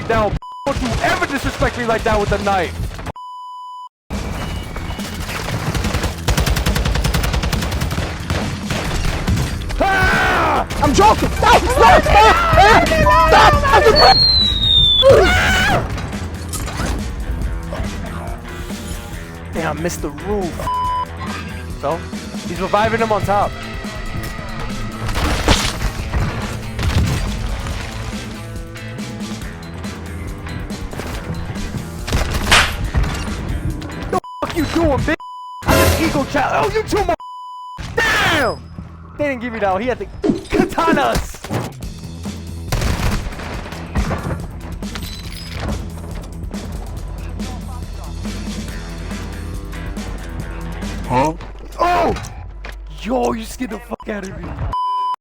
down. Don't you ever disrespect me like that with a knife. Ah! I'm joking! Stop! Damn, I missed the roof. So, he's reviving him on top. The fuck you doing, bitch? I just ego chat. Oh, you too, damn! They didn't give me that one. He had the katanas. Huh? Oh! Yo, you scared the fuck out of me.